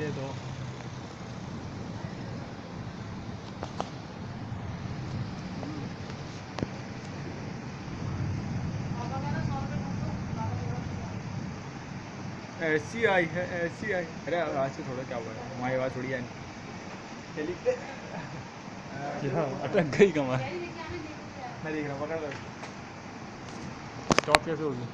दे दो। ऐसी आई है, ऐसी आई। अरे आवाज़ से थोड़ा क्या हुआ है, हमारी आवाज़ थोड़ी आई। क्या अटक गई कमर। मैं देख रहा हूँ, पकड़ लो। स्टॉप कैसे होगी?